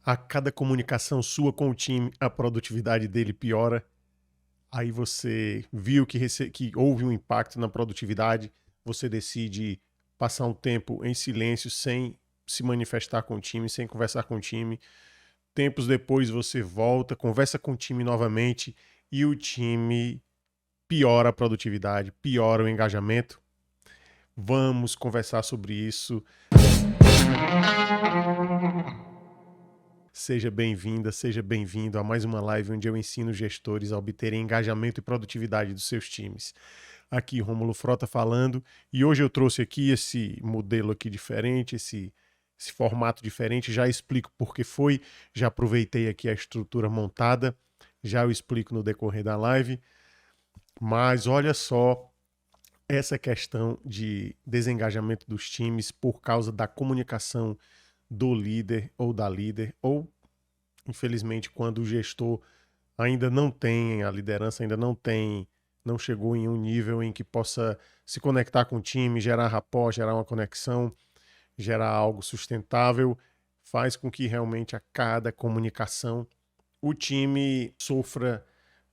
a cada comunicação sua com o time, a produtividade dele piora. Aí você viu que houve um impacto na produtividade, você decide passar um tempo em silêncio, sem se manifestar com o time, sem conversar com o time. Tempos depois você volta, conversa com o time novamente e o time piora a produtividade, piora o engajamento. Vamos conversar sobre isso. Seja bem-vinda, seja bem-vindo a mais uma live onde eu ensino gestores a obterem engajamento e produtividade dos seus times. Aqui Rômulo Frota falando, e hoje eu trouxe aqui esse modelo aqui diferente, esse formato diferente, já explico por que foi, já aproveitei aqui a estrutura montada, já eu explico no decorrer da live, mas olha só essa questão de desengajamento dos times por causa da comunicação do líder ou da líder, ou infelizmente quando o gestor ainda não tem, a liderança ainda não chegou em um nível em que possa se conectar com o time, gerar rapport, gerar uma conexão, gerar algo sustentável, faz com que realmente a cada comunicação o time sofra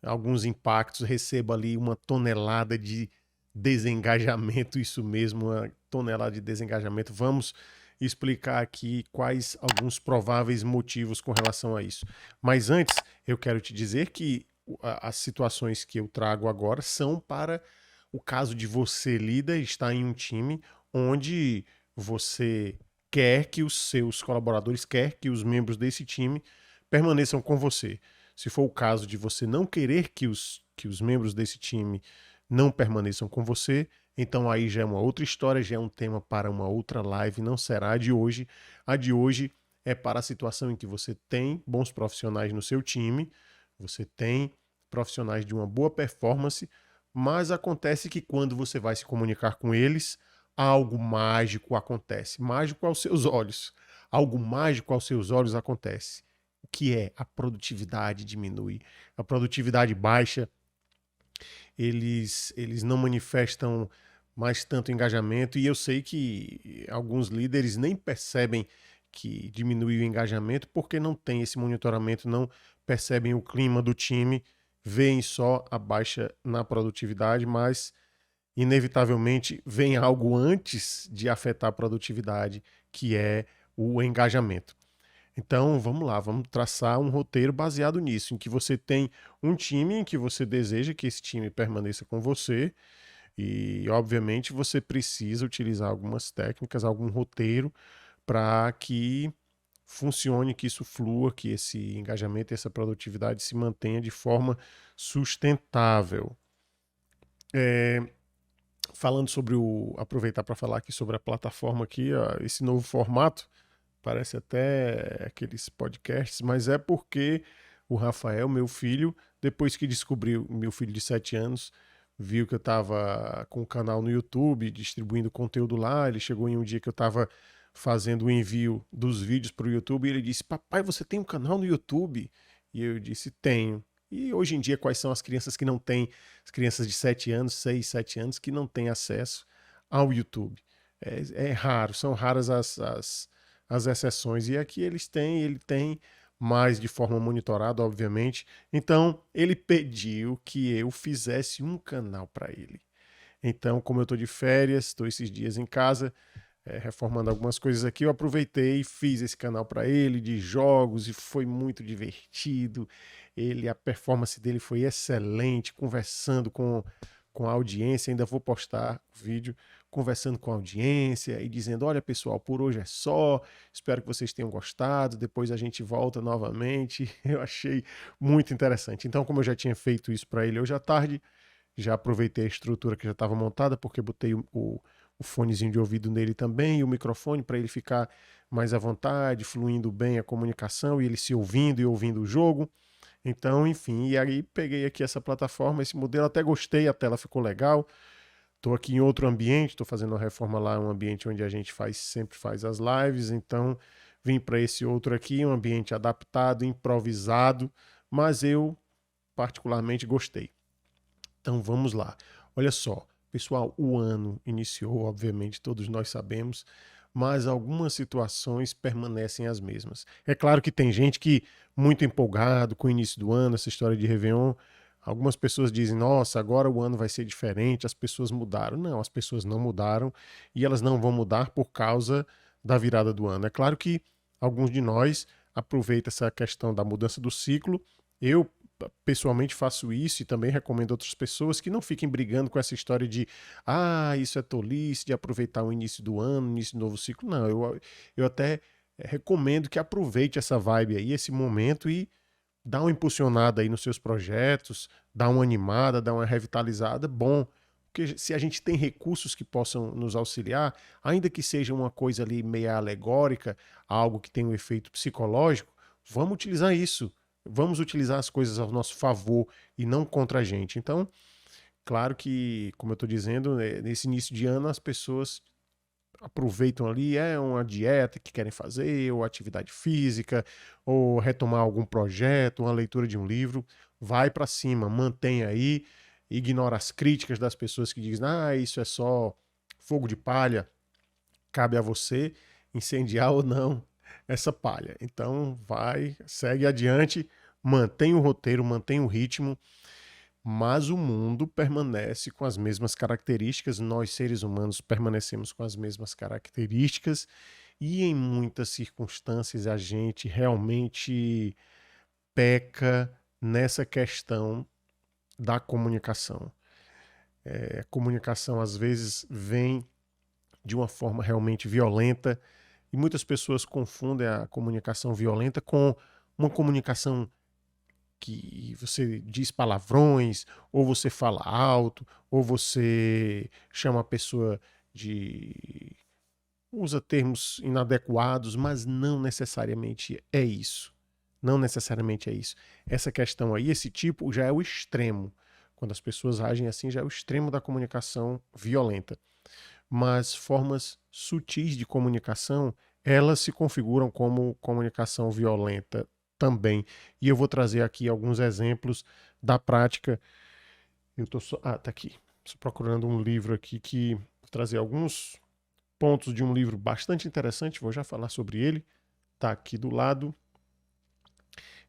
alguns impactos, receba ali uma tonelada de desengajamento, isso mesmo, uma tonelada de desengajamento. Vamos explicar aqui quais alguns prováveis motivos com relação a isso. Mas antes, eu quero te dizer que as situações que eu trago agora são para o caso de você, líder, estar em um time onde você quer que os seus colaboradores, quer que os membros desse time permaneçam com você. Se for o caso de você não querer que os membros desse time não permaneçam com você, então aí já é uma outra história, já é um tema para uma outra live, não será a de hoje. A de hoje é para a situação em que você tem bons profissionais no seu time, você tem profissionais de uma boa performance, mas acontece que quando você vai se comunicar com eles, algo mágico acontece. Mágico aos seus olhos. Algo mágico aos seus olhos acontece. O que é? A produtividade diminui. A produtividade baixa, eles não manifestam mais tanto engajamento, e eu sei que alguns líderes nem percebem que diminui o engajamento porque não tem esse monitoramento, não percebem o clima do time, veem só a baixa na produtividade, mas inevitavelmente vem algo antes de afetar a produtividade, que é o engajamento. Então, vamos lá, vamos traçar um roteiro baseado nisso, em que você tem um time em que você deseja que esse time permaneça com você e, obviamente, você precisa utilizar algumas técnicas, algum roteiro para que funcione, que isso flua, que esse engajamento e essa produtividade se mantenha de forma sustentável. Falando sobre aproveitar para falar aqui sobre a plataforma aqui, ó, esse novo formato, parece até aqueles podcasts, mas é porque o Rafael, meu filho, depois que descobriu, meu filho de 7 anos, viu que eu estava com um canal no YouTube, distribuindo conteúdo lá. Ele chegou em um dia que eu estava fazendo o envio dos vídeos para o YouTube e ele disse: Papai, você tem um canal no YouTube? E eu disse: Tenho. E hoje em dia, quais são as crianças que não têm, as crianças de 7 anos, 6, 7 anos, que não têm acesso ao YouTube? É raro, são raras as exceções. E aqui ele tem mais de forma monitorada, obviamente. Então, ele pediu que eu fizesse um canal para ele. Então, como eu estou de férias, estou esses dias em casa, reformando algumas coisas aqui, eu aproveitei e fiz esse canal para ele de jogos e foi muito divertido. A performance dele foi excelente, conversando com a audiência. Ainda vou postar o vídeo conversando com a audiência e dizendo: olha pessoal, por hoje é só, espero que vocês tenham gostado, depois a gente volta novamente. Eu achei muito interessante. Então, como eu já tinha feito isso para ele hoje à tarde, já aproveitei a estrutura que já estava montada, porque botei o fonezinho de ouvido nele também e o microfone para ele ficar mais à vontade, fluindo bem a comunicação e ele se ouvindo e ouvindo o jogo. Então, enfim, e aí peguei aqui essa plataforma, esse modelo, até gostei, a tela ficou legal. Estou aqui em outro ambiente, estou fazendo uma reforma lá, um ambiente onde a gente sempre faz as lives, então vim para esse outro aqui, um ambiente adaptado, improvisado, mas eu particularmente gostei. Então vamos lá. Olha só, pessoal, o ano iniciou, obviamente, todos nós sabemos, mas algumas situações permanecem as mesmas. É claro que tem gente que, muito empolgado com o início do ano, essa história de Réveillon, algumas pessoas dizem, nossa, agora o ano vai ser diferente, as pessoas mudaram. Não, as pessoas não mudaram e elas não vão mudar por causa da virada do ano. É claro que alguns de nós aproveitam essa questão da mudança do ciclo. Eu, pessoalmente, faço isso e também recomendo a outras pessoas que não fiquem brigando com essa história de isso é tolice de aproveitar o início do ano, o início do novo ciclo. Não, eu até recomendo que aproveite essa vibe aí, esse momento e dá uma impulsionada aí nos seus projetos, dá uma animada, dá uma revitalizada, bom. Porque se a gente tem recursos que possam nos auxiliar, ainda que seja uma coisa ali meia alegórica, algo que tem um efeito psicológico, vamos utilizar isso. Vamos utilizar as coisas ao nosso favor e não contra a gente. Então, claro que, como eu estou dizendo, nesse início de ano as pessoas aproveitam ali, uma dieta que querem fazer, ou atividade física, ou retomar algum projeto, uma leitura de um livro, vai para cima, mantém aí, ignora as críticas das pessoas que dizem, isso é só fogo de palha, cabe a você incendiar ou não essa palha. Então vai, segue adiante, mantém o roteiro, mantém o ritmo, mas o mundo permanece com as mesmas características, nós seres humanos permanecemos com as mesmas características e em muitas circunstâncias a gente realmente peca nessa questão da comunicação. A comunicação às vezes vem de uma forma realmente violenta e muitas pessoas confundem a comunicação violenta com uma comunicação que você diz palavrões, ou você fala alto, ou você chama a pessoa de. Usa termos inadequados, mas não necessariamente é isso. Não necessariamente é isso. Essa questão aí, esse tipo, já é o extremo. Quando as pessoas agem assim, já é o extremo da comunicação violenta. Mas formas sutis de comunicação, elas se configuram como comunicação violenta também. E eu vou trazer aqui alguns exemplos da prática. Eu tô só. Tá aqui. Estou procurando um livro aqui que vou trazer alguns pontos de um livro bastante interessante. Vou já falar sobre ele. Tá aqui do lado.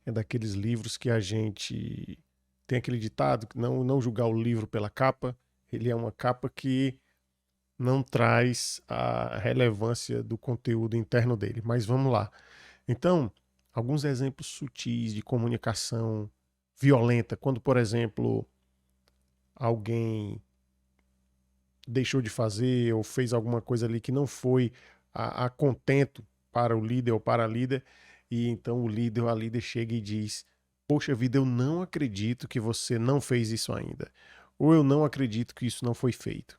É daqueles livros que a gente tem aquele ditado que não julgar o livro pela capa. Ele é uma capa que não traz a relevância do conteúdo interno dele. Mas vamos lá. Então, alguns exemplos sutis de comunicação violenta, quando, por exemplo, alguém deixou de fazer ou fez alguma coisa ali que não foi a contento para o líder ou para a líder, e então o líder ou a líder chega e diz: Poxa vida, eu não acredito que você não fez isso ainda. Ou eu não acredito que isso não foi feito.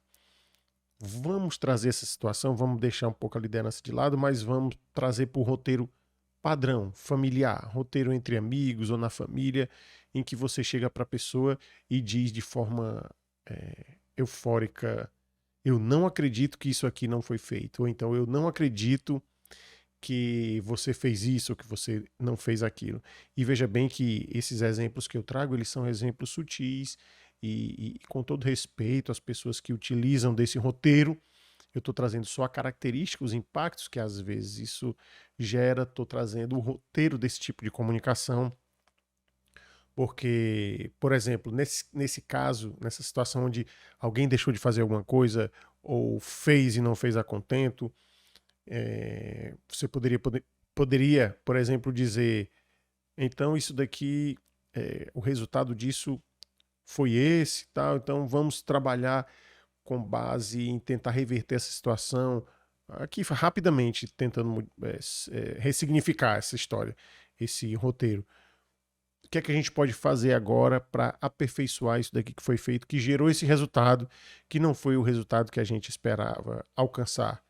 Vamos trazer essa situação, vamos deixar um pouco a liderança de lado, mas vamos trazer para o roteiro padrão, familiar, roteiro entre amigos ou na família, em que você chega para a pessoa e diz de forma eufórica: Eu não acredito que isso aqui não foi feito, ou então eu não acredito que você fez isso ou que você não fez aquilo. E veja bem que esses exemplos que eu trago, eles são exemplos sutis e com todo respeito às pessoas que utilizam desse roteiro, eu estou trazendo só a característica, os impactos que às vezes isso gera, estou trazendo o roteiro desse tipo de comunicação, porque, por exemplo, nesse caso, nessa situação onde alguém deixou de fazer alguma coisa ou fez e não fez a contento, você poderia, por exemplo, dizer, então isso daqui, o resultado disso foi esse, tal, então vamos trabalhar com base em tentar reverter essa situação, aqui rapidamente tentando ressignificar essa história, esse roteiro. O que é que a gente pode fazer agora para aperfeiçoar isso daqui que foi feito, que gerou esse resultado, que não foi o resultado que a gente esperava alcançar?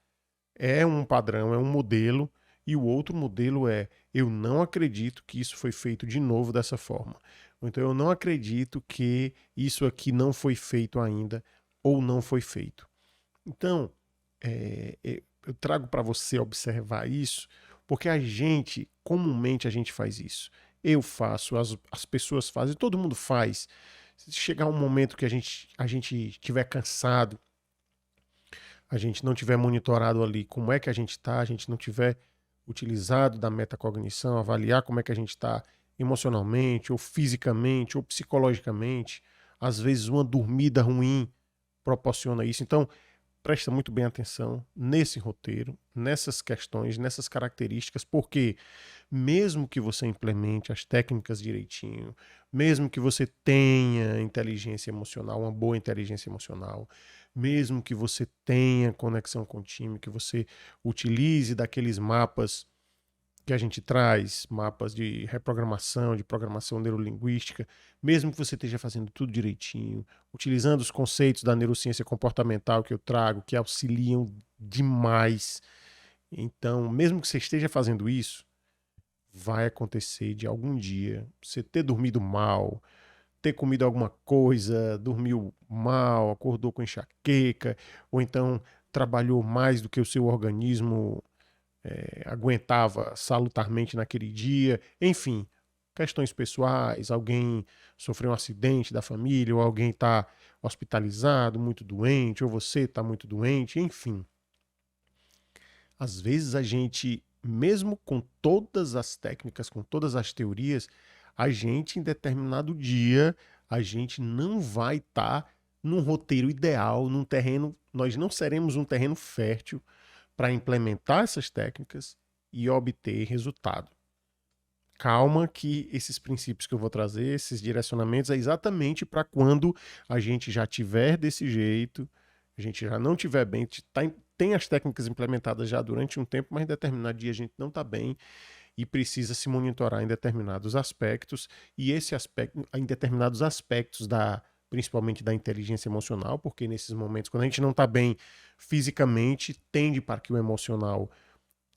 É um padrão, é um modelo, e o outro modelo é: eu não acredito que isso foi feito de novo dessa forma. Então eu não acredito que isso aqui não foi feito ainda ou não foi feito. Então, eu trago para você observar isso, porque comumente a gente faz isso. Eu faço, as pessoas fazem, todo mundo faz. Se chegar um momento que a gente estiver cansado, a gente não tiver monitorado ali como é que a gente está, a gente não tiver utilizado da metacognição, avaliar como é que a gente está emocionalmente, ou fisicamente, ou psicologicamente, às vezes uma dormida ruim proporciona isso. Então, presta muito bem atenção nesse roteiro, nessas questões, nessas características, porque mesmo que você implemente as técnicas direitinho, mesmo que você tenha inteligência emocional, uma boa inteligência emocional, mesmo que você tenha conexão com o time, que você utilize daqueles mapas que a gente traz, mapas de reprogramação, de programação neurolinguística, mesmo que você esteja fazendo tudo direitinho, utilizando os conceitos da neurociência comportamental que eu trago, que auxiliam demais. Então, mesmo que você esteja fazendo isso, vai acontecer de algum dia você ter dormido mal, ter comido alguma coisa, dormiu mal, acordou com enxaqueca, ou então trabalhou mais do que o seu organismo aguentava salutarmente naquele dia, enfim, questões pessoais, alguém sofreu um acidente da família, ou alguém está hospitalizado, muito doente, ou você está muito doente, enfim. Às vezes a gente, mesmo com todas as técnicas, com todas as teorias, a gente em determinado dia, a gente não vai estar num roteiro ideal, num terreno, nós não seremos um terreno fértil para implementar essas técnicas e obter resultado. Calma que esses princípios que eu vou trazer, esses direcionamentos, é exatamente para quando a gente já tiver desse jeito, a gente já não tiver bem, tem as técnicas implementadas já durante um tempo, mas em determinado dia a gente não está bem e precisa se monitorar em determinados aspectos, e esse aspecto, em determinados aspectos principalmente da inteligência emocional, porque nesses momentos, quando a gente não está bem fisicamente, tende para que o emocional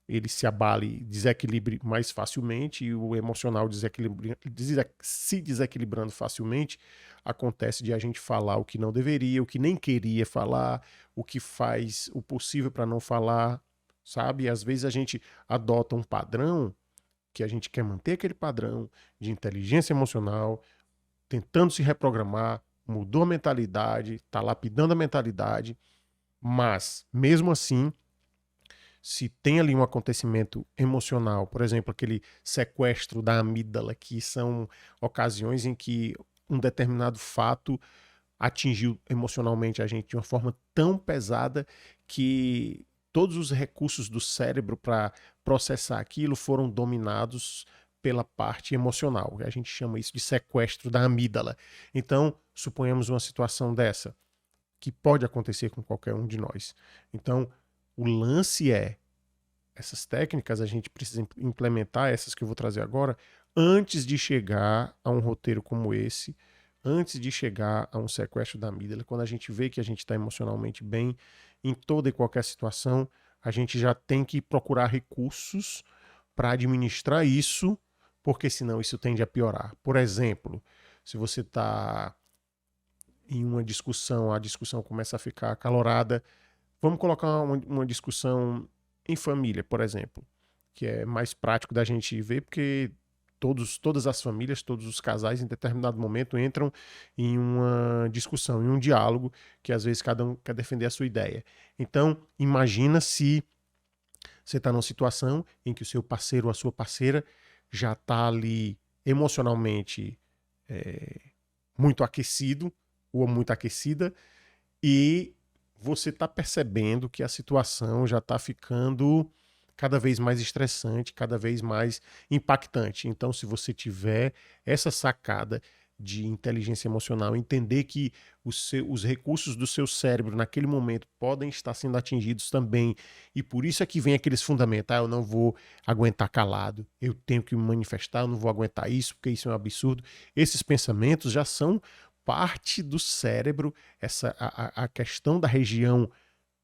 ele se abale, desequilibre mais facilmente, e o emocional se desequilibrando facilmente, acontece de a gente falar o que não deveria, o que nem queria falar, o que faz o possível para não falar, sabe? E às vezes a gente adota um padrão que a gente quer manter aquele padrão de inteligência emocional, tentando se reprogramar, mudou a mentalidade, está lapidando a mentalidade, mas mesmo assim se tem ali um acontecimento emocional, por exemplo, aquele sequestro da amígdala, que são ocasiões em que um determinado fato atingiu emocionalmente a gente de uma forma tão pesada que todos os recursos do cérebro para processar aquilo foram dominados pela parte emocional. A gente chama isso de sequestro da amígdala. Então, suponhamos uma situação dessa, que pode acontecer com qualquer um de nós. Então, o lance é, essas técnicas a gente precisa implementar, essas que eu vou trazer agora, antes de chegar a um roteiro como esse, antes de chegar a um sequestro da amígdala. Quando a gente vê que a gente está emocionalmente bem, em toda e qualquer situação, a gente já tem que procurar recursos para administrar isso, porque senão isso tende a piorar. Por exemplo, se você está em uma discussão, a discussão começa a ficar acalorada, vamos colocar uma discussão em família, por exemplo, que é mais prático da gente ver, porque todas as famílias, todos os casais, em determinado momento, entram em uma discussão, em um diálogo, que às vezes cada um quer defender a sua ideia. Então, imagina se você está numa situação em que o seu parceiro ou a sua parceira já está ali emocionalmente muito aquecido ou muito aquecida, e você está percebendo que a situação já está ficando cada vez mais estressante, cada vez mais impactante. Então, se você tiver essa sacada de inteligência emocional, entender que os recursos do seu cérebro naquele momento podem estar sendo atingidos também, e por isso é que vem aqueles fundamentos, eu não vou aguentar calado, eu tenho que me manifestar, eu não vou aguentar isso, porque isso é um absurdo. Esses pensamentos já são parte do cérebro, a questão da região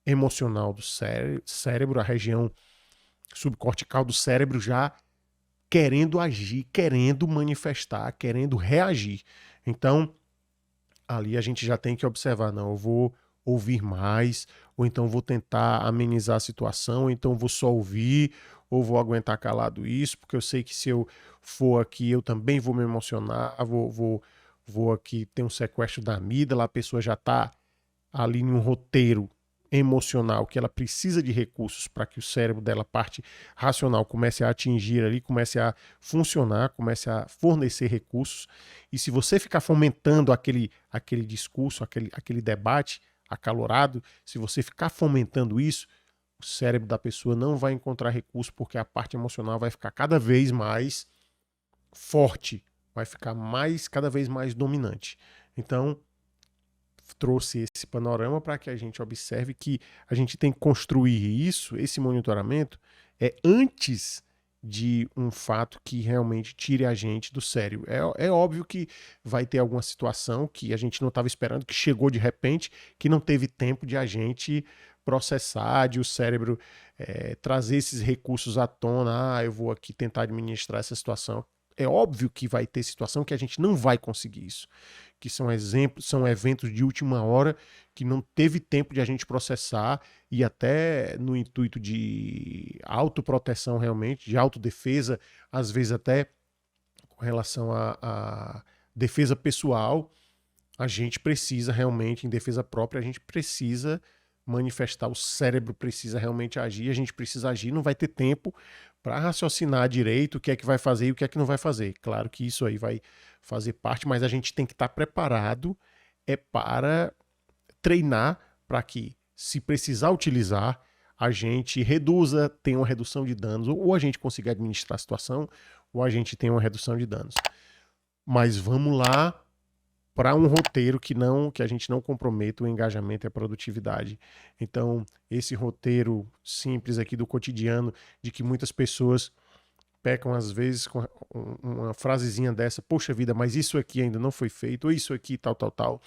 emocional do cérebro, a região subcortical do cérebro já querendo agir, querendo manifestar, querendo reagir. Então, ali a gente já tem que observar, não, eu vou ouvir mais, ou então vou tentar amenizar a situação, ou então vou só ouvir, ou vou aguentar calado isso, porque eu sei que se eu for aqui, eu também vou me emocionar, vou aqui ter um sequestro da amígdala, a pessoa já está ali num roteiro emocional, que ela precisa de recursos para que o cérebro dela, a parte racional, comece a atingir ali, comece a funcionar, comece a fornecer recursos. E se você ficar fomentando aquele discurso, aquele debate acalorado, se você ficar fomentando isso, o cérebro da pessoa não vai encontrar recurso, porque a parte emocional vai ficar cada vez mais forte, vai ficar cada vez mais dominante. Então, trouxe esse panorama para que a gente observe que a gente tem que construir esse monitoramento, antes de um fato que realmente tire a gente do sério. É óbvio que vai ter alguma situação que a gente não estava esperando, que chegou de repente, que não teve tempo de a gente processar, de o cérebro trazer esses recursos à tona. Eu vou aqui tentar administrar essa situação. É óbvio que vai ter situação que a gente não vai conseguir isso, que são exemplos, são eventos de última hora que não teve tempo de a gente processar, e até no intuito de autoproteção realmente, de autodefesa, às vezes até com relação a defesa pessoal, a gente precisa realmente, em defesa própria, a gente precisa manifestar, o cérebro precisa realmente agir, a gente precisa agir, não vai ter tempo para raciocinar direito o que é que vai fazer e o que é que não vai fazer. Claro que isso aí vai fazer parte, mas a gente tem que estar preparado para treinar para que, se precisar utilizar, a gente reduza, tenha uma redução de danos, ou a gente consiga administrar a situação, ou a gente tem uma redução de danos. Mas vamos lá para um roteiro que a gente não comprometa o engajamento e a produtividade. Então, esse roteiro simples aqui do cotidiano, de que muitas pessoas pecam às vezes com uma frasezinha dessa: poxa vida, mas isso aqui ainda não foi feito, ou isso aqui tal, tal, tal.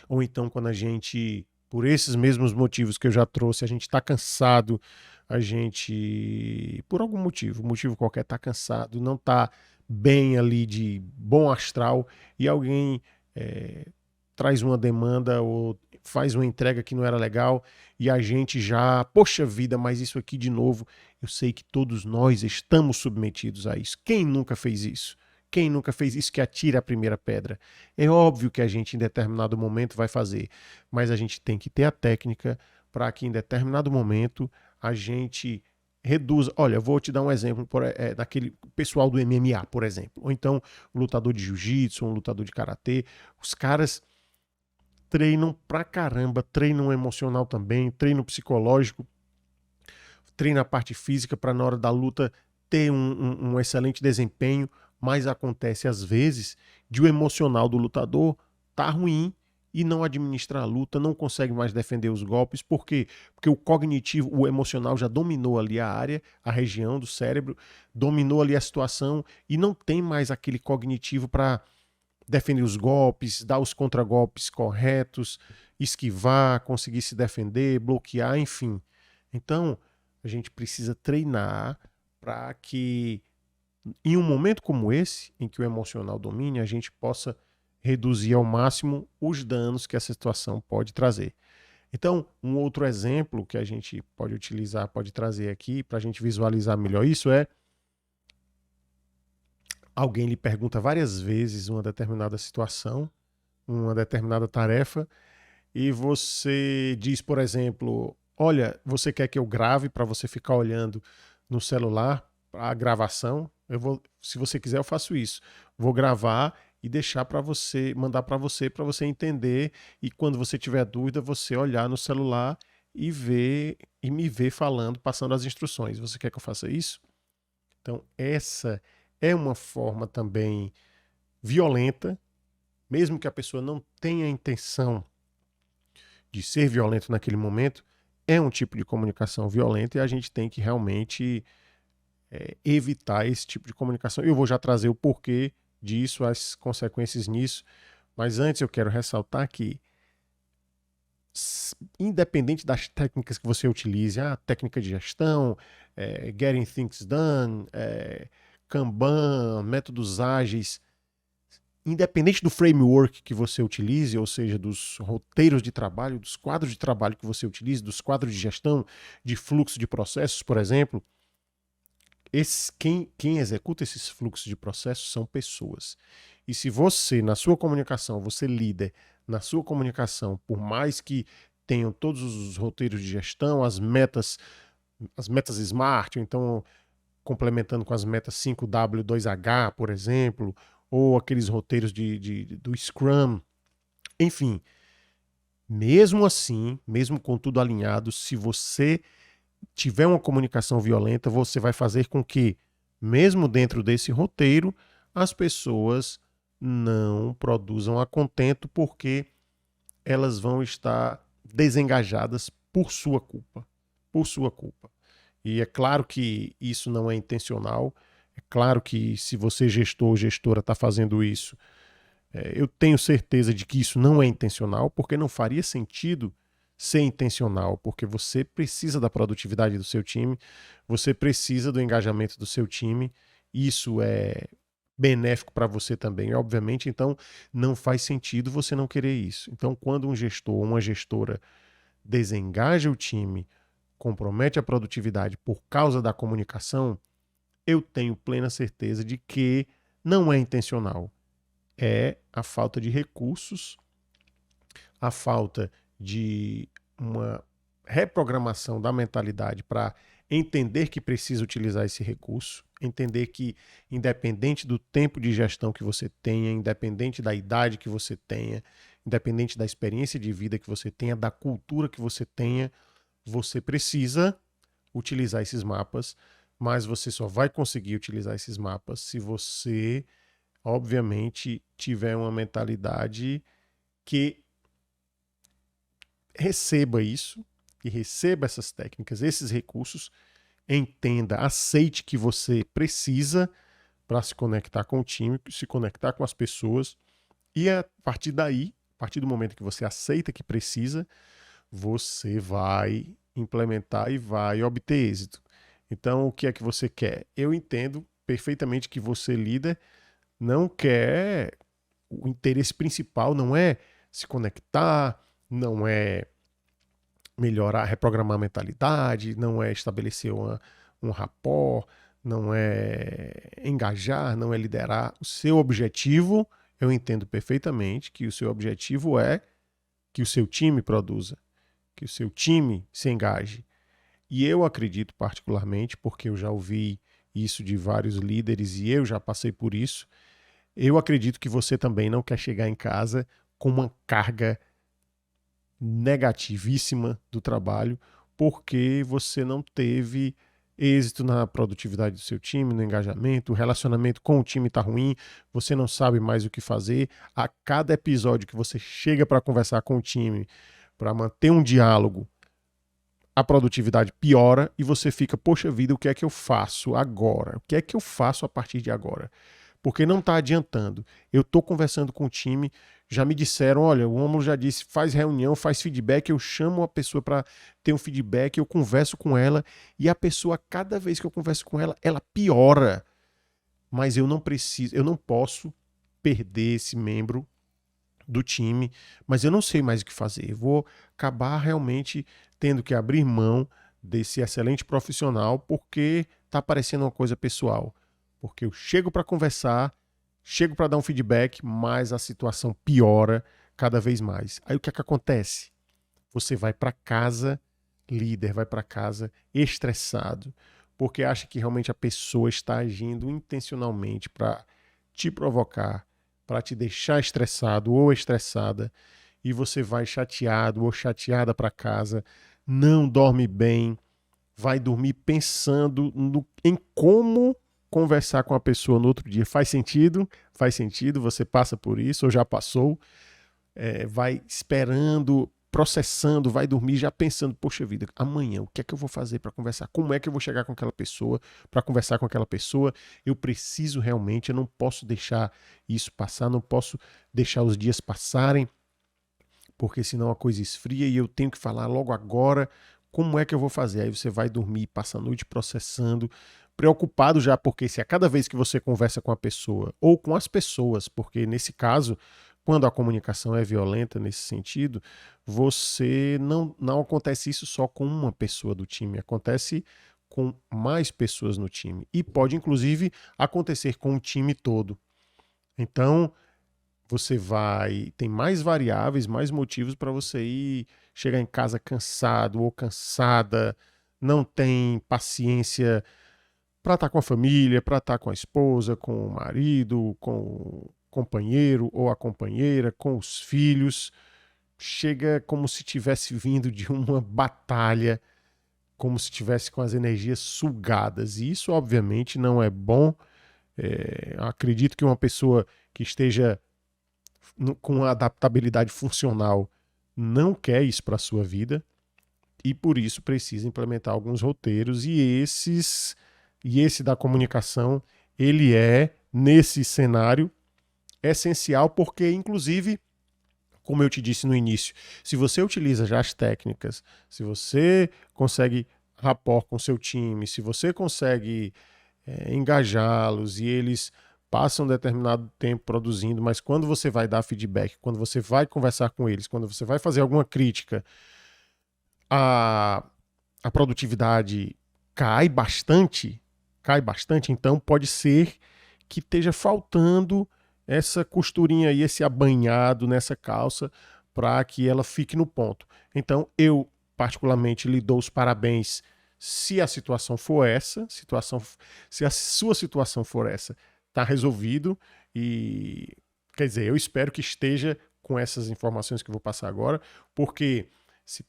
Ou então quando a gente, por esses mesmos motivos que eu já trouxe, a gente está cansado, a gente, por algum motivo qualquer, está cansado, não está bem ali de bom astral, e alguém traz uma demanda ou faz uma entrega que não era legal, e a gente já, poxa vida, mas isso aqui de novo. Eu sei que todos nós estamos submetidos a isso. Quem nunca fez isso? Quem nunca fez isso, que atira a primeira pedra? É óbvio que a gente em determinado momento vai fazer, mas a gente tem que ter a técnica para que em determinado momento a gente reduza. Olha, eu vou te dar um exemplo daquele pessoal do MMA, por exemplo, ou então um lutador de jiu-jitsu, um lutador de karatê. Os caras treinam pra caramba, treinam emocional também, treinam psicológico, treinam a parte física para na hora da luta ter um excelente desempenho, mas acontece às vezes de o emocional do lutador tá ruim e não administra a luta, não consegue mais defender os golpes. Por quê? Porque o cognitivo, o emocional já dominou ali a área, a região do cérebro, dominou ali a situação e não tem mais aquele cognitivo para defender os golpes, dar os contragolpes corretos, esquivar, conseguir se defender, bloquear, enfim. Então, a gente precisa treinar para que, em um momento como esse, em que o emocional domine, a gente possa reduzir ao máximo os danos que essa situação pode trazer. Então, um outro exemplo que a gente pode utilizar, pode trazer aqui, para a gente visualizar melhor isso, é: alguém lhe pergunta várias vezes uma determinada situação, uma determinada tarefa, e você diz, por exemplo: olha, você quer que eu grave para você ficar olhando no celular a gravação? Se você quiser, eu faço isso. Vou gravar e deixar para você, mandar para você entender, e quando você tiver dúvida, você olhar no celular e ver e me ver falando, passando as instruções. Você quer que eu faça isso? Então, essa é uma forma também violenta, mesmo que a pessoa não tenha a intenção de ser violento naquele momento, é um tipo de comunicação violenta, e a gente tem que realmente evitar esse tipo de comunicação. Eu vou já trazer o porquê disso, as consequências nisso, mas antes eu quero ressaltar que, independente das técnicas que você utilize, a técnica de gestão, Getting Things Done, Kanban, métodos ágeis, independente do framework que você utilize, ou seja, dos roteiros de trabalho, dos quadros de trabalho que você utilize, dos quadros de gestão, de fluxo de processos, por exemplo, quem executa esses fluxos de processos são pessoas. E se você, na sua comunicação, você líder, na sua comunicação, por mais que tenham todos os roteiros de gestão, as metas SMART, ou então complementando com as metas 5W2H, por exemplo, ou aqueles roteiros do Scrum. Enfim, mesmo assim, mesmo com tudo alinhado, se você tiver uma comunicação violenta, você vai fazer com que, mesmo dentro desse roteiro, as pessoas não produzam a contento, porque elas vão estar desengajadas por sua culpa. Por sua culpa. E é claro que isso não é intencional. É claro que se você, gestor ou gestora, está fazendo isso, eu tenho certeza de que isso não é intencional, porque não faria sentido ser intencional, porque você precisa da produtividade do seu time, você precisa do engajamento do seu time, isso é benéfico para você também, obviamente, então não faz sentido você não querer isso. Então, quando um gestor ou uma gestora desengaja o time, compromete a produtividade por causa da comunicação, eu tenho plena certeza de que não é intencional. É a falta de recursos, a falta de uma reprogramação da mentalidade para entender que precisa utilizar esse recurso, entender que, independente do tempo de gestão que você tenha, independente da idade que você tenha, independente da experiência de vida que você tenha, da cultura que você tenha, você precisa utilizar esses mapas, mas você só vai conseguir utilizar esses mapas se você, obviamente, tiver uma mentalidade que receba isso, que receba essas técnicas, esses recursos, entenda, aceite que você precisa para se conectar com o time, se conectar com as pessoas, e a partir daí, a partir do momento que você aceita que precisa, você vai implementar e vai obter êxito. Então, o que é que você quer? Eu entendo perfeitamente que você, líder, não quer, o interesse principal não é se conectar, não é melhorar, reprogramar a mentalidade, não é estabelecer um rapport, não é engajar, não é liderar. O seu objetivo, eu entendo perfeitamente que o seu objetivo é que o seu time produza, que o seu time se engaje. E eu acredito particularmente, porque eu já ouvi isso de vários líderes e eu já passei por isso, eu acredito que você também não quer chegar em casa com uma carga negativíssima do trabalho, porque você não teve êxito na produtividade do seu time, no engajamento, o relacionamento com o time está ruim, você não sabe mais o que fazer. A cada episódio que você chega para conversar com o time, para manter um diálogo, a produtividade piora e você fica, poxa vida, o que é que eu faço agora? O que é que eu faço a partir de agora? Porque não está adiantando. Eu estou conversando com o time, já me disseram, olha, o Rômulo já disse, faz reunião, faz feedback, eu chamo a pessoa para ter um feedback, eu converso com ela e a pessoa, cada vez que eu converso com ela, ela piora. Mas eu não preciso, eu não posso perder esse membro do time, mas eu não sei mais o que fazer. Eu vou acabar realmente tendo que abrir mão desse excelente profissional porque está parecendo uma coisa pessoal. Porque eu chego para conversar, chego para dar um feedback, mas a situação piora cada vez mais. Aí o que é que acontece? Você vai para casa, líder, vai para casa estressado, porque acha que realmente a pessoa está agindo intencionalmente para te provocar, para te deixar estressado ou estressada, e você vai chateado ou chateada para casa, não dorme bem, vai dormir pensando em como conversar com a pessoa no outro dia. Faz sentido? Faz sentido, você passa por isso ou já passou, vai esperando, processando, vai dormir já pensando, poxa vida, amanhã o que é que eu vou fazer para conversar? Como é que eu vou chegar com aquela pessoa para conversar com aquela pessoa? Eu preciso realmente, eu não posso deixar isso passar, não posso deixar os dias passarem, porque senão a coisa esfria e eu tenho que falar logo agora como é que eu vou fazer. Aí você vai dormir, passa a noite processando, preocupado já, porque se a cada vez que você conversa com a pessoa ou com as pessoas, porque nesse caso, quando a comunicação é violenta nesse sentido, você não acontece isso só com uma pessoa do time, acontece com mais pessoas no time e pode inclusive acontecer com o time todo. Então, você tem mais variáveis, mais motivos para você ir chegar em casa cansado ou cansada, não tem paciência para estar com a família, para estar com a esposa, com o marido, com o companheiro ou a companheira, com os filhos. Chega como se tivesse vindo de uma batalha, como se tivesse com as energias sugadas. E isso, obviamente, não é bom. Acredito que uma pessoa que esteja com adaptabilidade funcional não quer isso para a sua vida e por isso precisa implementar alguns roteiros e esse da comunicação, ele é nesse cenário essencial porque inclusive, como eu te disse no início, se você utiliza já as técnicas, se você consegue rapport com seu time, se você consegue engajá-los e eles passam um determinado tempo produzindo, mas quando você vai dar feedback, quando você vai conversar com eles, quando você vai fazer alguma crítica, a produtividade cai bastante, então pode ser que esteja faltando essa costurinha aí, esse abanhado nessa calça para que ela fique no ponto. Então eu particularmente lhe dou os parabéns se a situação for essa, se a sua situação for essa, está resolvido e quer dizer, eu espero que esteja com essas informações que eu vou passar agora, porque se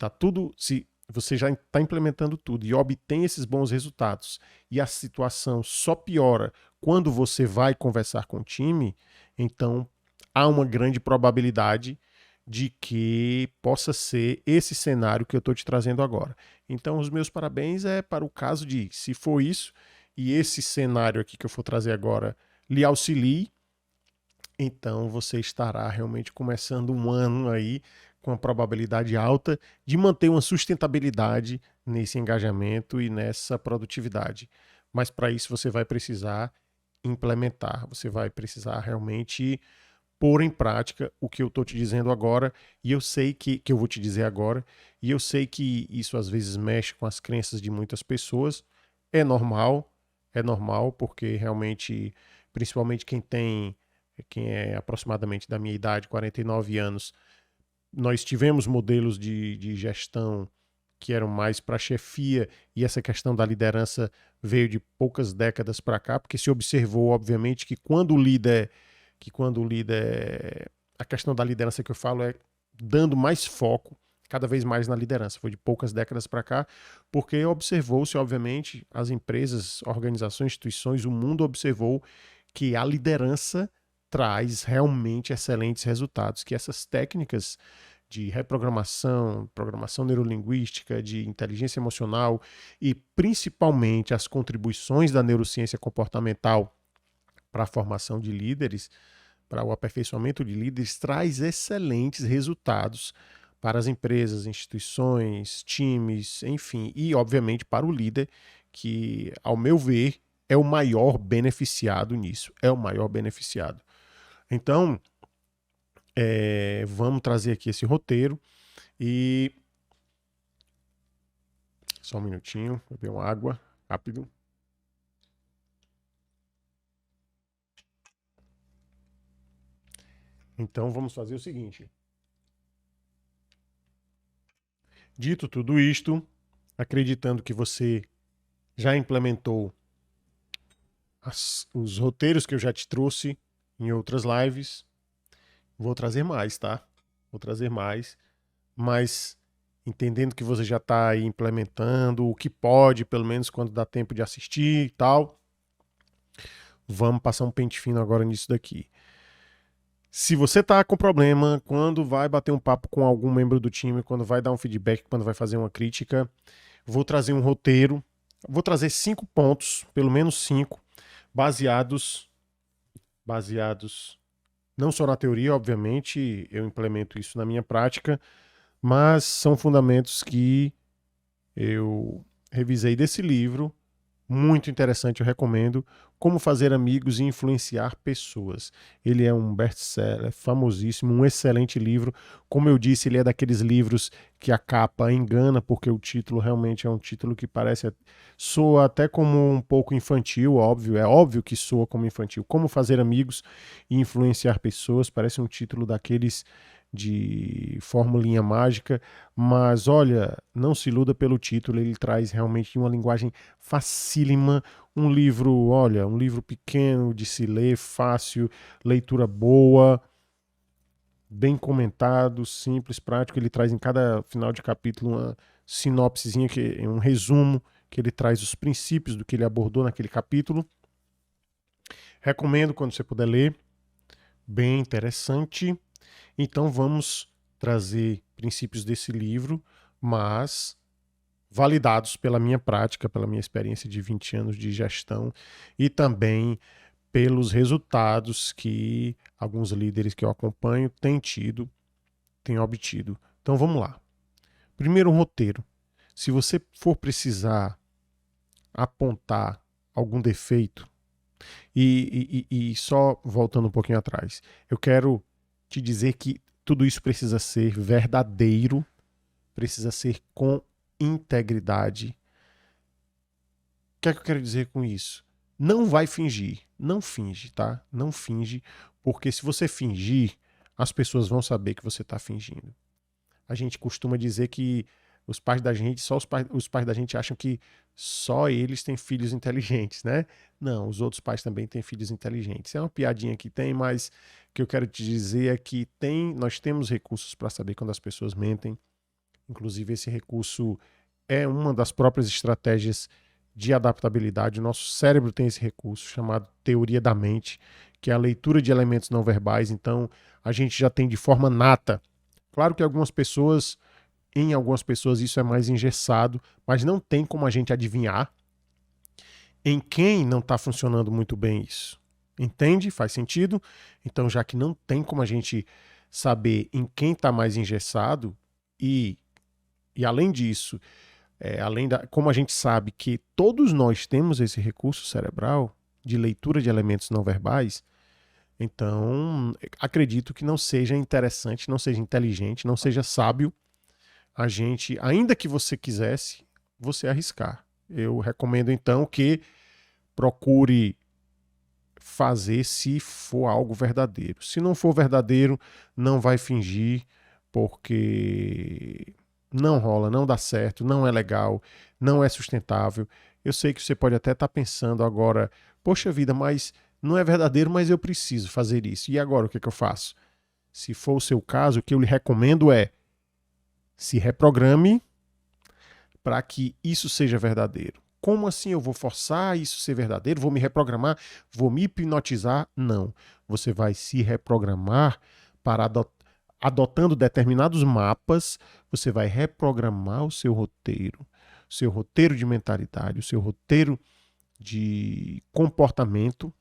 você já está implementando tudo e obtém esses bons resultados e a situação só piora quando você vai conversar com o time, então há uma grande probabilidade de que possa ser esse cenário que eu estou te trazendo agora. Então, os meus parabéns para o caso de, se for isso, e esse cenário aqui que eu vou trazer agora lhe auxilie, então você estará realmente começando um ano aí com a probabilidade alta de manter uma sustentabilidade nesse engajamento e nessa produtividade. Mas para isso você vai precisar implementar, você vai precisar realmente pôr em prática o que eu estou te dizendo agora, e eu sei que eu vou te dizer agora, e eu sei que isso às vezes mexe com as crenças de muitas pessoas, é normal, porque realmente, principalmente quem é aproximadamente da minha idade, 49 anos, nós tivemos modelos de gestão que eram mais para chefia e essa questão da liderança veio de poucas décadas para cá, porque se observou, obviamente, que quando o líder, a questão da liderança que eu falo é dando mais foco cada vez mais na liderança. Foi de poucas décadas para cá, porque observou-se, obviamente, as empresas, organizações, instituições, o mundo observou que a liderança traz realmente excelentes resultados, que essas técnicas de reprogramação, programação neurolinguística, de inteligência emocional e principalmente as contribuições da neurociência comportamental para a formação de líderes, para o aperfeiçoamento de líderes, traz excelentes resultados para as empresas, instituições, times, enfim, e obviamente para o líder, que, ao meu ver, é o maior beneficiado nisso, é o maior beneficiado. Então, vamos trazer aqui esse roteiro e... Só um minutinho, vou beber uma água, rápido. Então, vamos fazer o seguinte. Dito tudo isto, acreditando que você já implementou os roteiros que eu já te trouxe em outras lives, vou trazer mais, tá? Vou trazer mais, mas entendendo que você já está aí implementando o que pode, pelo menos quando dá tempo de assistir e tal, vamos passar um pente fino agora nisso daqui. Se você está com problema, quando vai bater um papo com algum membro do time, quando vai dar um feedback, quando vai fazer uma crítica, vou trazer um roteiro, vou trazer 5 pontos, pelo menos 5, baseados não só na teoria, obviamente, eu implemento isso na minha prática, mas são fundamentos que eu revisei desse livro, muito interessante, eu recomendo, Como Fazer Amigos e Influenciar Pessoas. Ele é um best-seller, famosíssimo, um excelente livro. Como eu disse, ele é daqueles livros que a capa engana, porque o título realmente é um título que soa até como um pouco infantil, óbvio, é óbvio que soa como infantil. Como Fazer Amigos e Influenciar Pessoas, parece um título daqueles de formulinha mágica, mas olha, não se iluda pelo título, ele traz realmente uma linguagem facílima, um livro, olha, um livro pequeno de se ler, fácil, leitura boa, bem comentado, simples, prático. Ele traz em cada final de capítulo uma sinopsezinha, um resumo, que ele traz os princípios do que ele abordou naquele capítulo. Recomendo quando você puder ler, bem interessante. Então vamos trazer princípios desse livro, mas validados pela minha prática, pela minha experiência de 20 anos de gestão e também pelos resultados que alguns líderes que eu acompanho têm obtido. Então vamos lá. Primeiro, um roteiro. Se você for precisar apontar algum defeito, e só voltando um pouquinho atrás, eu quero te dizer que tudo isso precisa ser verdadeiro, precisa ser com integridade. O que é que eu quero dizer com isso? Não vai fingir, não finge, tá? Não finge, porque se você fingir, as pessoas vão saber que você está fingindo. A gente costuma dizer que os pais da gente, os pais da gente acham que só eles têm filhos inteligentes, né? Não, os outros pais também têm filhos inteligentes. É uma piadinha que tem, mas o que eu quero te dizer é que nós temos recursos para saber quando as pessoas mentem. Inclusive, esse recurso é uma das próprias estratégias de adaptabilidade. O nosso cérebro tem esse recurso chamado teoria da mente, que é a leitura de elementos não verbais. Então, a gente já tem de forma nata. Claro que em algumas pessoas isso é mais engessado, mas não tem como a gente adivinhar em quem não está funcionando muito bem isso. Entende? Faz sentido? Então, já que não tem como a gente saber em quem está mais engessado, e além disso, como a gente sabe que todos nós temos esse recurso cerebral de leitura de elementos não verbais, então acredito que não seja interessante, não seja inteligente, não seja sábio a gente, ainda que você quisesse, você arriscar. Eu recomendo então que procure fazer se for algo verdadeiro. Se não for verdadeiro, não vai fingir, porque não rola, não dá certo, não é legal, não é sustentável. Eu sei que você pode até estar pensando agora, poxa vida, mas não é verdadeiro, mas eu preciso fazer isso. E agora o que eu faço? Se for o seu caso, o que eu lhe recomendo é se reprograme para que isso seja verdadeiro. Como assim eu vou forçar isso ser verdadeiro? Vou me reprogramar? Vou me hipnotizar? Não. Você vai se reprogramar para adotando determinados mapas, você vai reprogramar o seu roteiro de mentalidade, o seu roteiro de comportamento,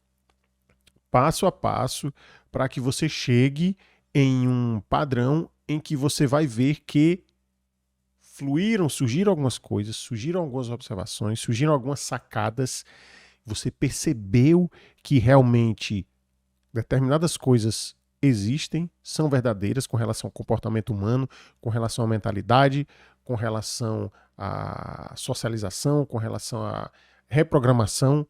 passo a passo, para que você chegue em um padrão em que você vai ver que surgiram algumas coisas, surgiram algumas observações, surgiram algumas sacadas. Você percebeu que realmente determinadas coisas existem, são verdadeiras com relação ao comportamento humano, com relação à mentalidade, com relação à socialização, com relação à reprogramação.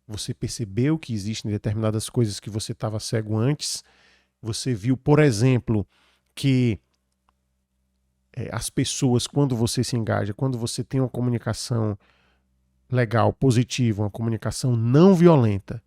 Você percebeu que existem determinadas coisas que você estava cego antes. Você viu, por exemplo, que as pessoas, quando você se engaja, quando você tem uma comunicação legal, positiva, uma comunicação não violenta,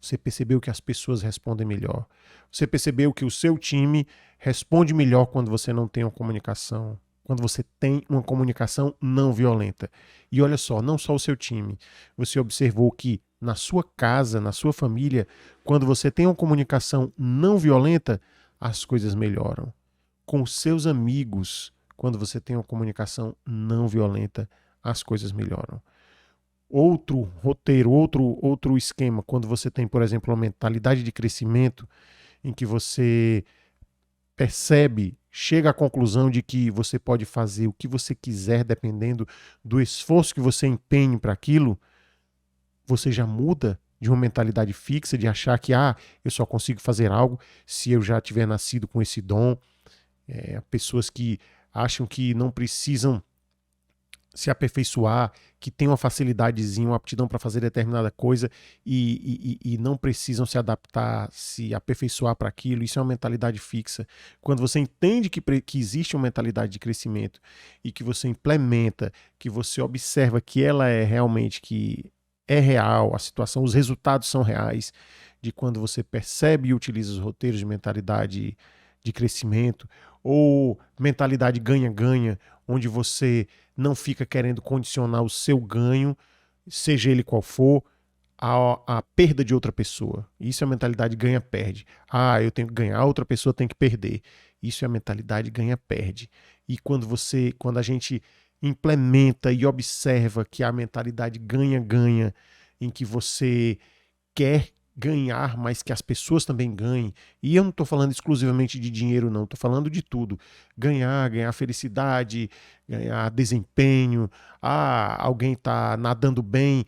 você percebeu que as pessoas respondem melhor. Você percebeu que o seu time responde melhor quando você não tem uma comunicação, quando você tem uma comunicação não violenta. E olha só, não só o seu time. Você observou que na sua casa, na sua família, quando você tem uma comunicação não violenta, as coisas melhoram. Com os seus amigos, quando você tem uma comunicação não violenta, as coisas melhoram. Outro roteiro, outro esquema, quando você tem, por exemplo, uma mentalidade de crescimento em que você percebe, chega à conclusão de que você pode fazer o que você quiser dependendo do esforço que você empenhe para aquilo, você já muda de uma mentalidade fixa, de achar que eu só consigo fazer algo se eu já tiver nascido com esse dom. Pessoas que acham que não precisam se aperfeiçoar, que tem uma facilidadezinha, uma aptidão para fazer determinada coisa e não precisam se adaptar, se aperfeiçoar para aquilo. Isso é uma mentalidade fixa. Quando você entende que existe uma mentalidade de crescimento e que você implementa, que você observa que ela é realmente, que é real, a situação, os resultados são reais, de quando você percebe e utiliza os roteiros de mentalidade de crescimento, ou mentalidade ganha-ganha, onde você não fica querendo condicionar o seu ganho, seja ele qual for, a perda de outra pessoa. Isso é a mentalidade ganha-perde. Ah, eu tenho que ganhar, a outra pessoa tem que perder. Isso é a mentalidade ganha-perde. E quando a gente implementa e observa que a mentalidade ganha-ganha, em que você quer ganhar, mas que as pessoas também ganhem. E eu não estou falando exclusivamente de dinheiro, não. Estou falando de tudo. Ganhar felicidade, ganhar desempenho. Ah, alguém está nadando bem.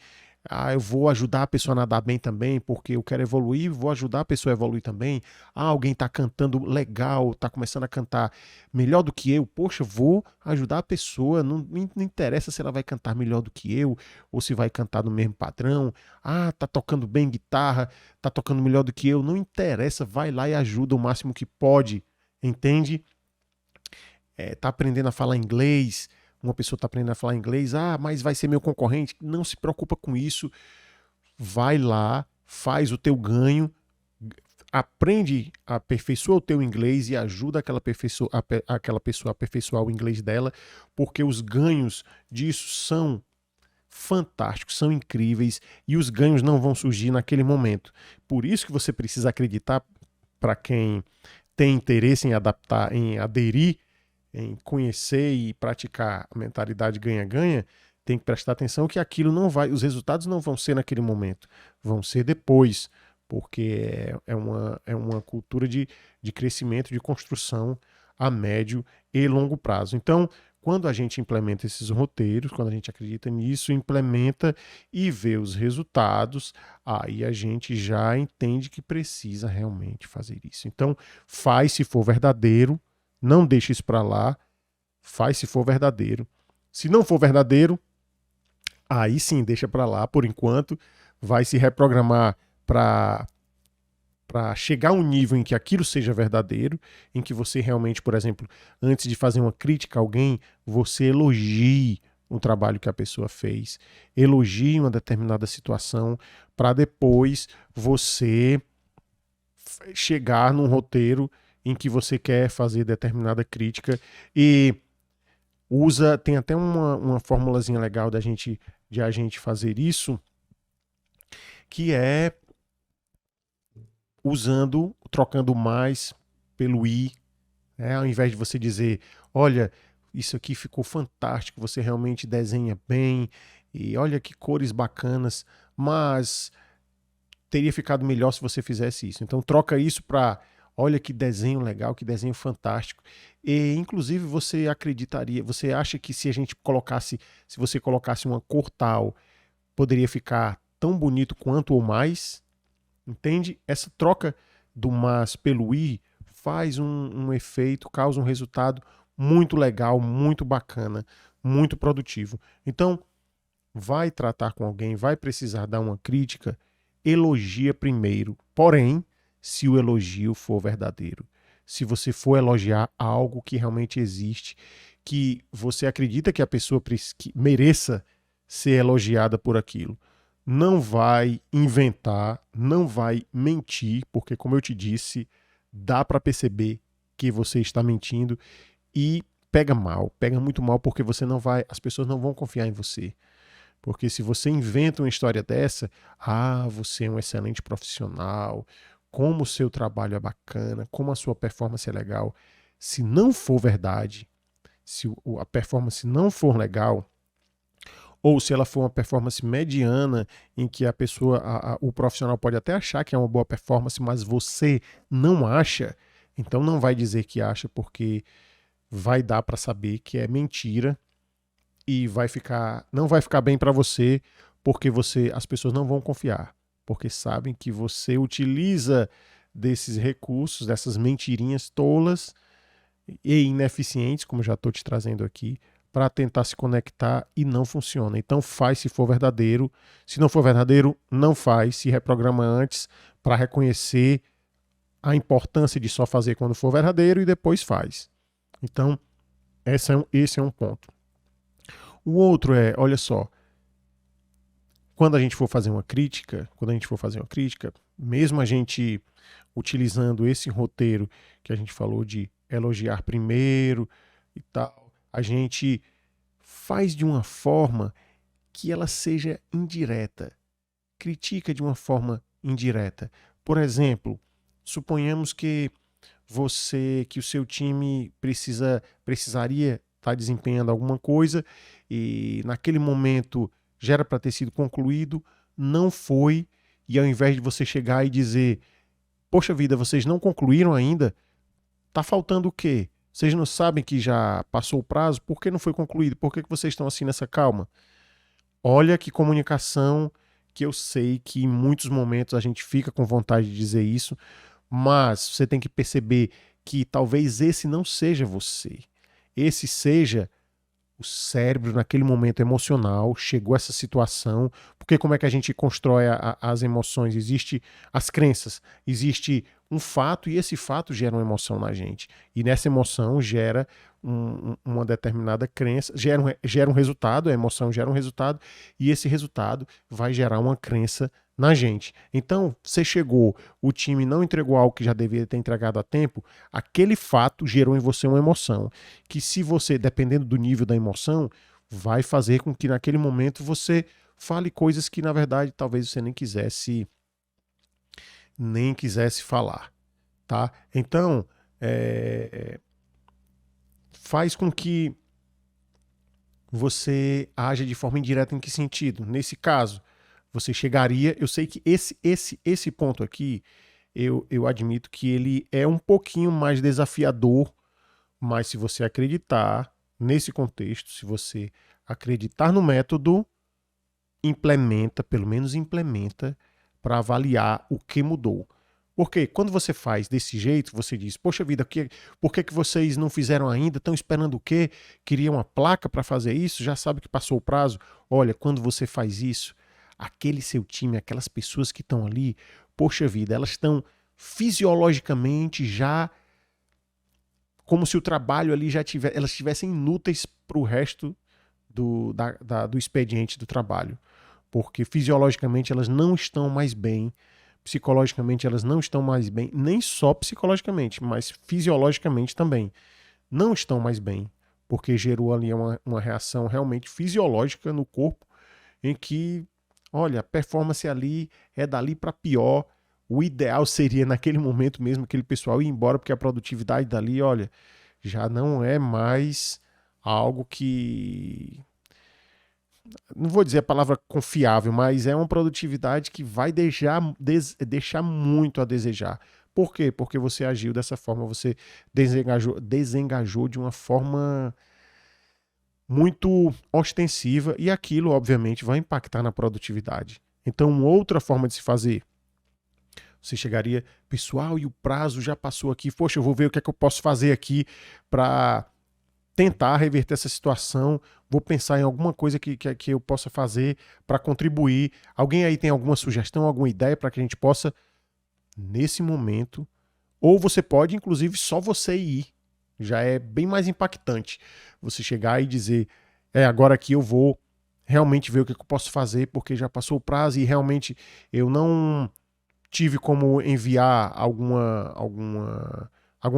Ah, eu vou ajudar a pessoa a nadar bem também, porque eu quero evoluir, vou ajudar a pessoa a evoluir também. Ah, alguém está cantando legal, está começando a cantar melhor do que eu. Poxa, vou ajudar a pessoa. Não interessa se ela vai cantar melhor do que eu ou se vai cantar no mesmo padrão. Ah, tá tocando bem guitarra, tá tocando melhor do que eu. Não interessa, vai lá e ajuda o máximo que pode, entende? Tá aprendendo a falar inglês, uma pessoa está aprendendo a falar inglês, ah, mas vai ser meu concorrente. Não se preocupa com isso. Vai lá, faz o teu ganho, aprende, aperfeiçoa o teu inglês e ajuda aquela pessoa a aperfeiçoar o inglês dela, porque os ganhos disso são fantásticos, são incríveis e os ganhos não vão surgir naquele momento. Por isso que você precisa acreditar, para quem tem interesse em adaptar, em aderir, em conhecer e praticar a mentalidade ganha-ganha, tem que prestar atenção que aquilo não vai, os resultados não vão ser naquele momento, vão ser depois, porque é uma cultura de crescimento, de construção a médio e longo prazo. Então, quando a gente implementa esses roteiros, quando a gente acredita nisso, implementa e vê os resultados, aí a gente já entende que precisa realmente fazer isso. Então, faz se for verdadeiro, não deixe isso para lá, faz se for verdadeiro. Se não for verdadeiro, aí sim, deixa para lá por enquanto, vai se reprogramar para chegar a um nível em que aquilo seja verdadeiro, em que você realmente, por exemplo, antes de fazer uma crítica a alguém, você elogie o trabalho que a pessoa fez, elogie uma determinada situação, para depois você chegar num roteiro em que você quer fazer determinada crítica e tem até uma formulazinha legal de a gente fazer isso, que é trocando mais pelo i, né? Ao invés de você dizer, olha, isso aqui ficou fantástico, você realmente desenha bem, e olha que cores bacanas, mas teria ficado melhor se você fizesse isso. Então troca isso para, olha que desenho legal, que desenho fantástico. E inclusive você acha que se você colocasse uma cor tal, poderia ficar tão bonito quanto ou mais? Entende? Essa troca do mas pelo i faz um efeito, causa um resultado muito legal, muito bacana, muito produtivo. Então, vai tratar com alguém, vai precisar dar uma crítica, elogia primeiro. Porém, se o elogio for verdadeiro, se você for elogiar algo que realmente existe, que você acredita que a pessoa que mereça ser elogiada por aquilo, não vai inventar, não vai mentir, porque, como eu te disse, dá para perceber que você está mentindo e pega muito mal, porque as pessoas não vão confiar em você. Porque se você inventa uma história dessa, você é um excelente profissional, como o seu trabalho é bacana, como a sua performance é legal. Se não for verdade, se a performance não for legal, ou se ela for uma performance mediana, em que a pessoa, o profissional pode até achar que é uma boa performance, mas você não acha, então não vai dizer que acha, porque vai dar para saber que é mentira e não vai ficar bem para você, porque as pessoas não vão confiar, porque sabem que você utiliza desses recursos, dessas mentirinhas tolas e ineficientes, como já estou te trazendo aqui, para tentar se conectar e não funciona. Então faz se for verdadeiro. Se não for verdadeiro, não faz. Se reprograma antes para reconhecer a importância de só fazer quando for verdadeiro e depois faz. Então, esse é um ponto. O outro é, olha só, quando a gente for fazer uma crítica, mesmo a gente utilizando esse roteiro que a gente falou de elogiar primeiro e tal, a gente faz de uma forma que ela seja indireta. Critica de uma forma indireta. Por exemplo, suponhamos que o seu time precisaria estar desempenhando alguma coisa e naquele momento já era para ter sido concluído, não foi, e ao invés de você chegar e dizer, poxa vida, vocês não concluíram ainda, tá faltando o quê? Vocês não sabem que já passou o prazo? Por que não foi concluído? Por que vocês estão assim nessa calma? Olha que comunicação, que eu sei que em muitos momentos a gente fica com vontade de dizer isso, mas você tem que perceber que talvez esse não seja você. Esse seja o cérebro naquele momento emocional, chegou essa situação, porque como é que a gente constrói as emoções? Existe as crenças, existe um fato e esse fato gera uma emoção na gente. E nessa emoção gera uma determinada crença, gera um resultado, a emoção gera um resultado e esse resultado vai gerar uma crença na gente. Então, você chegou, o time não entregou algo que já deveria ter entregado a tempo, aquele fato gerou em você uma emoção, que se você, dependendo do nível da emoção, vai fazer com que naquele momento você fale coisas que na verdade talvez você nem quisesse falar, tá? Então, faz com que você haja de forma indireta em que sentido? Nesse caso, você chegaria, eu sei que esse ponto aqui, eu admito que ele é um pouquinho mais desafiador, mas se você acreditar nesse contexto, se você acreditar no método, pelo menos implementa para avaliar o que mudou. Porque quando você faz desse jeito, você diz, poxa vida, por que vocês não fizeram ainda? Estão esperando o quê? Queriam uma placa para fazer isso? Já sabe que passou o prazo? Olha, quando você faz isso, aquele seu time, aquelas pessoas que estão ali, poxa vida, elas estão fisiologicamente já como se o trabalho ali elas estivessem inúteis para o resto do expediente do trabalho. Porque fisiologicamente elas não estão mais bem, psicologicamente elas não estão mais bem, nem só psicologicamente, mas fisiologicamente também. Não estão mais bem, porque gerou ali uma reação realmente fisiológica no corpo, em que, olha, a performance ali é dali para pior. O ideal seria naquele momento mesmo aquele pessoal ir embora, porque a produtividade dali, olha, já não é mais algo que... Não vou dizer a palavra confiável, mas é uma produtividade que vai deixar muito a desejar. Por quê? Porque você agiu dessa forma, você desengajou de uma forma muito ostensiva e aquilo, obviamente, vai impactar na produtividade. Então, outra forma de se fazer, você chegaria, pessoal, e o prazo já passou aqui, poxa, eu vou ver o que é que eu posso fazer aqui para tentar reverter essa situação, vou pensar em alguma coisa que eu possa fazer para contribuir. Alguém aí tem alguma sugestão, alguma ideia para que a gente possa, nesse momento, ou você pode, inclusive, só você ir. Já é bem mais impactante você chegar e dizer, agora aqui eu vou realmente ver o que eu posso fazer, porque já passou o prazo e realmente eu não tive como enviar alguma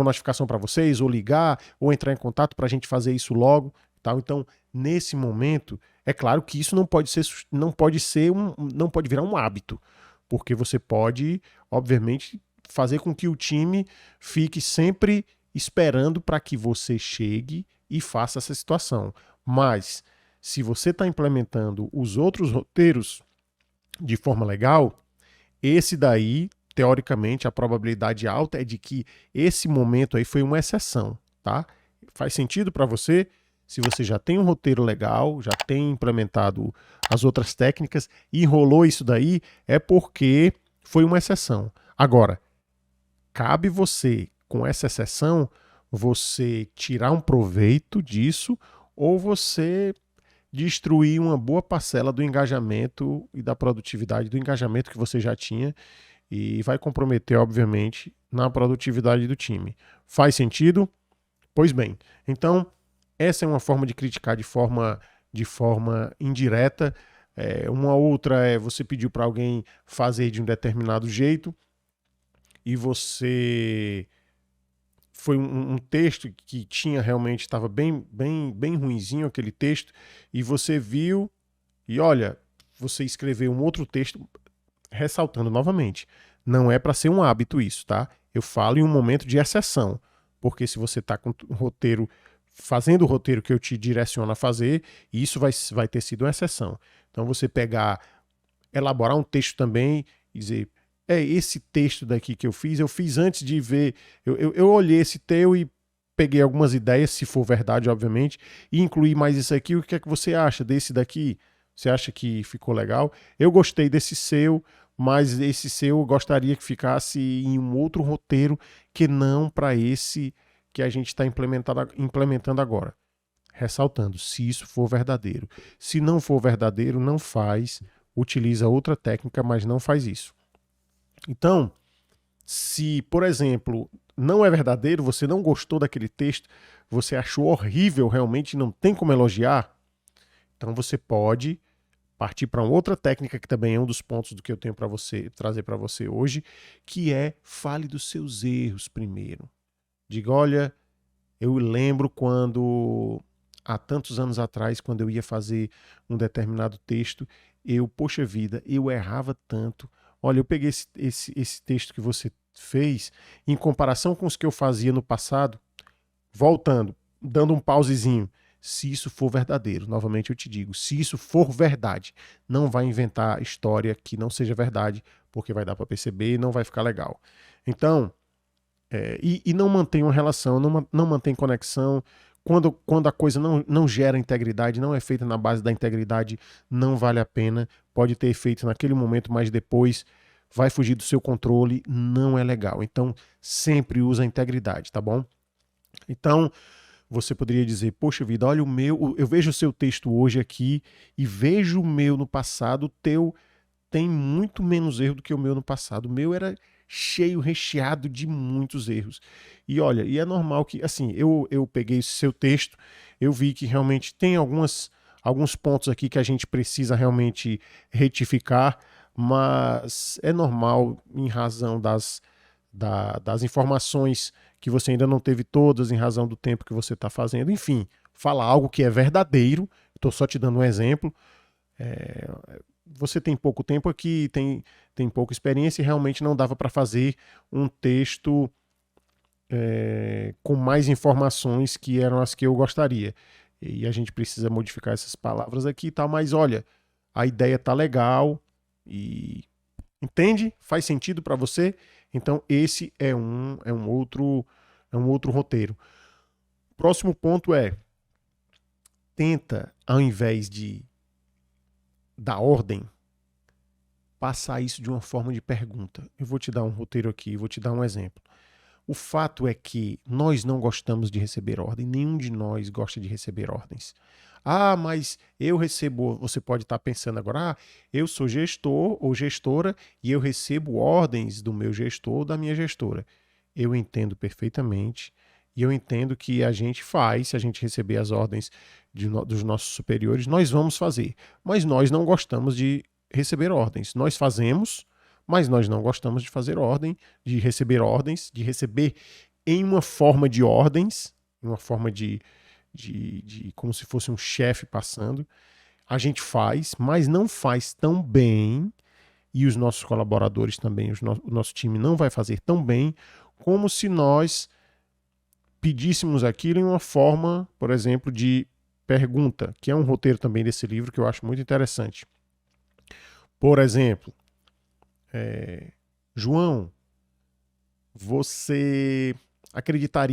notificação para vocês, ou ligar, ou entrar em contato para a gente fazer isso logo. Tal. Então, nesse momento, é claro que isso não pode virar um hábito, porque você pode, obviamente, fazer com que o time fique sempre esperando para que você chegue e faça essa situação. Mas, se você está implementando os outros roteiros de forma legal, esse daí, teoricamente, a probabilidade alta é de que esse momento aí foi uma exceção, tá? Faz sentido para você? Se você já tem um roteiro legal, já tem implementado as outras técnicas e enrolou isso daí, é porque foi uma exceção. Agora, cabe você, com essa exceção, você tirar um proveito disso ou você destruir uma boa parcela do engajamento e da produtividade do engajamento que você já tinha e vai comprometer, obviamente, na produtividade do time. Faz sentido? Pois bem, então essa é uma forma de criticar de forma indireta. Uma outra é você pediu para alguém fazer de um determinado jeito e você foi um texto que tinha realmente, estava bem ruinzinho aquele texto, e você viu, e olha, você escreveu um outro texto, ressaltando novamente, não é para ser um hábito isso, tá? Eu falo em um momento de exceção, porque se você está com o roteiro, fazendo o roteiro que eu te direciono a fazer, isso vai ter sido uma exceção. Então você pegar, elaborar um texto também e dizer, esse texto daqui que eu fiz antes de ver, eu olhei esse teu e peguei algumas ideias, se for verdade, obviamente, e incluí mais isso aqui. O que é que você acha desse daqui? Você acha que ficou legal? Eu gostei desse seu, mas esse seu eu gostaria que ficasse em um outro roteiro que não para esse que a gente está implementando agora. Ressaltando, se isso for verdadeiro. Se não for verdadeiro, não faz, utiliza outra técnica, mas não faz isso. Então, se, por exemplo, não é verdadeiro, você não gostou daquele texto, você achou horrível realmente, não tem como elogiar, então você pode partir para uma outra técnica que também é um dos pontos do que eu tenho para você trazer para você hoje, que é fale dos seus erros primeiro. Diga, olha, eu lembro quando há tantos anos atrás, quando eu ia fazer um determinado texto, poxa vida, eu errava tanto. Olha, eu peguei esse texto que você fez, em comparação com os que eu fazia no passado, voltando, dando um pausezinho, se isso for verdadeiro, novamente eu te digo, se isso for verdade, não vai inventar história que não seja verdade, porque vai dar para perceber e não vai ficar legal. Então, e não mantém uma relação, não mantém conexão. Quando a coisa não gera integridade, não é feita na base da integridade, não vale a pena. Pode ter efeito naquele momento, mas depois vai fugir do seu controle, não é legal. Então, sempre usa a integridade, tá bom? Então, você poderia dizer, poxa vida, olha eu vejo o seu texto hoje aqui e vejo o meu no passado, o teu tem muito menos erro do que o meu no passado. O meu era cheio, recheado de muitos erros. E olha, e é normal que, assim, eu peguei esse seu texto, eu vi que realmente tem alguns pontos aqui que a gente precisa realmente retificar, mas é normal em razão das informações que você ainda não teve todas, em razão do tempo que você está fazendo. Enfim, fala algo que é verdadeiro, estou só te dando um exemplo. Você tem pouco tempo aqui, tem pouca experiência e realmente não dava para fazer um texto com mais informações que eram as que eu gostaria. E a gente precisa modificar essas palavras aqui e tal, mas olha, a ideia tá legal e entende? Faz sentido para você? Então esse é um outro roteiro. Próximo ponto tenta, ao invés de dar ordem, passar isso de uma forma de pergunta. Eu vou te dar um roteiro aqui, vou te dar um exemplo. O fato é que nós não gostamos de receber ordem, nenhum de nós gosta de receber ordens. Ah, mas eu recebo, você pode estar pensando agora, eu sou gestor ou gestora e eu recebo ordens do meu gestor ou da minha gestora. Eu entendo perfeitamente e eu entendo que a gente faz, se a gente receber as ordens dos nossos superiores, nós vamos fazer. Mas nós não gostamos de receber ordens. Nós fazemos, mas nós não gostamos de fazer ordem, de receber em uma forma de ordens, em uma forma de como se fosse um chefe passando. A gente faz, mas não faz tão bem, e os nossos colaboradores também, o nosso time não vai fazer tão bem, como se nós pedíssemos aquilo em uma forma, por exemplo, de pergunta, que é um roteiro também desse livro que eu acho muito interessante. Por exemplo, João, você acredita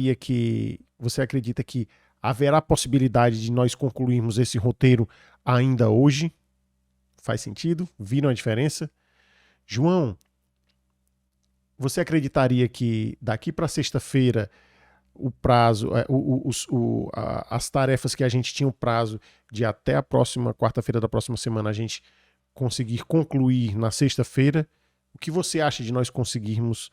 que haverá possibilidade de nós concluirmos esse roteiro ainda hoje? Faz sentido? Viram a diferença? João, você acreditaria que daqui para sexta-feira o prazo, as tarefas que a gente tinha o prazo de até a próxima quarta-feira da próxima semana a gente conseguir concluir na sexta-feira. O que você acha de nós conseguirmos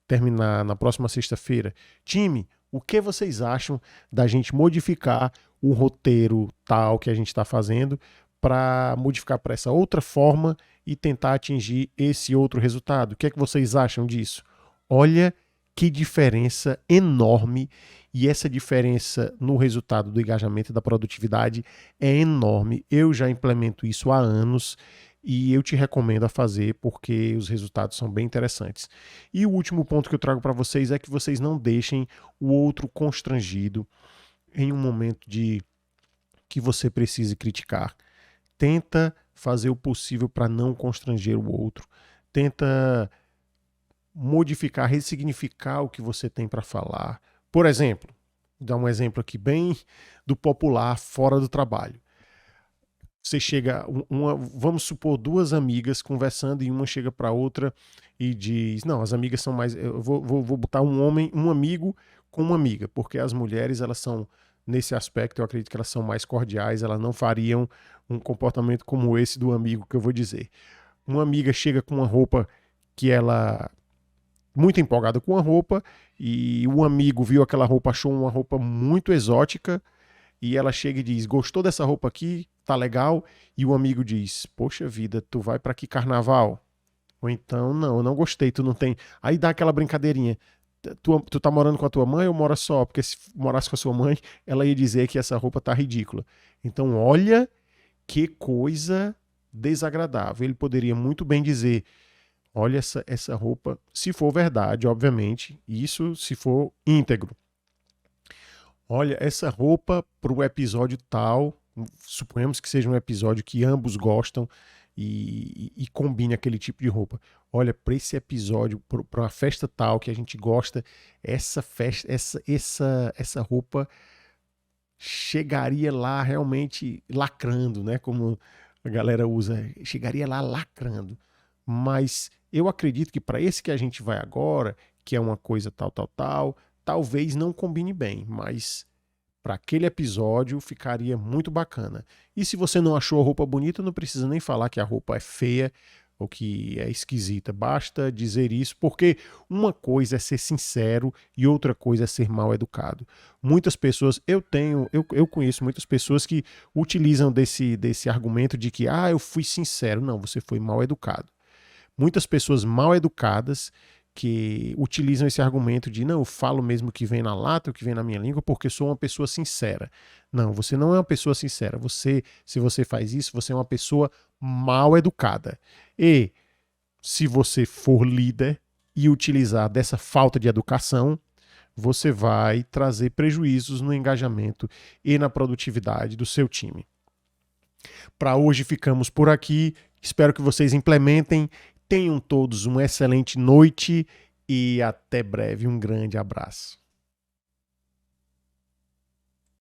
terminar na próxima sexta-feira? Time, o que vocês acham da gente modificar o roteiro tal que a gente está fazendo para modificar para essa outra forma e tentar atingir esse outro resultado? O que é que vocês acham disso? Olha que diferença enorme, e essa diferença no resultado do engajamento e da produtividade é enorme. Eu já implemento isso há anos e eu te recomendo a fazer porque os resultados são bem interessantes. E o último ponto que eu trago para vocês é que vocês não deixem o outro constrangido em um momento de que você precise criticar. Tenta fazer o possível para não constranger o outro. Tenta modificar, ressignificar o que você tem para falar. Por exemplo, vou dar um exemplo aqui bem do popular fora do trabalho. Você chega, vamos supor, duas amigas conversando e uma chega para outra e diz, não, as amigas são mais, eu vou botar um amigo com uma amiga, porque as mulheres, elas são, nesse aspecto, eu acredito que elas são mais cordiais, elas não fariam um comportamento como esse do amigo que eu vou dizer. Uma amiga chega com uma roupa que ela muito empolgada com a roupa e o amigo viu aquela roupa, achou uma roupa muito exótica e ela chega e diz, gostou dessa roupa aqui? Tá legal? E o amigo diz, poxa vida, tu vai pra que carnaval? Ou então, não, eu não gostei, tu não tem... Aí dá aquela brincadeirinha, tu tá morando com a tua mãe ou mora só? Porque se morasse com a sua mãe, ela ia dizer que essa roupa tá ridícula. Então olha que coisa desagradável. Ele poderia muito bem dizer, olha essa roupa, se for verdade, obviamente, isso se for íntegro. Olha, essa roupa para o episódio tal, suponhamos que seja um episódio que ambos gostam e combine aquele tipo de roupa. Olha, para esse episódio, para uma festa tal que a gente gosta, essa roupa chegaria lá realmente lacrando, né? Como a galera usa, chegaria lá lacrando. Mas eu acredito que para esse que a gente vai agora, que é uma coisa tal, talvez não combine bem, mas para aquele episódio ficaria muito bacana. E se você não achou a roupa bonita, não precisa nem falar que a roupa é feia ou que é esquisita. Basta dizer isso, porque uma coisa é ser sincero e outra coisa é ser mal educado. Muitas pessoas, eu conheço muitas pessoas que utilizam desse argumento de que, eu fui sincero. Não, você foi mal educado. Muitas pessoas mal educadas que utilizam esse argumento de não, eu falo mesmo o que vem na lata, o que vem na minha língua, porque sou uma pessoa sincera. Não, você não é uma pessoa sincera. Se você faz isso, você é uma pessoa mal educada. E se você for líder e utilizar dessa falta de educação, você vai trazer prejuízos no engajamento e na produtividade do seu time. Para hoje ficamos por aqui. Espero que vocês implementem. Tenham todos uma excelente noite e até breve. Um grande abraço.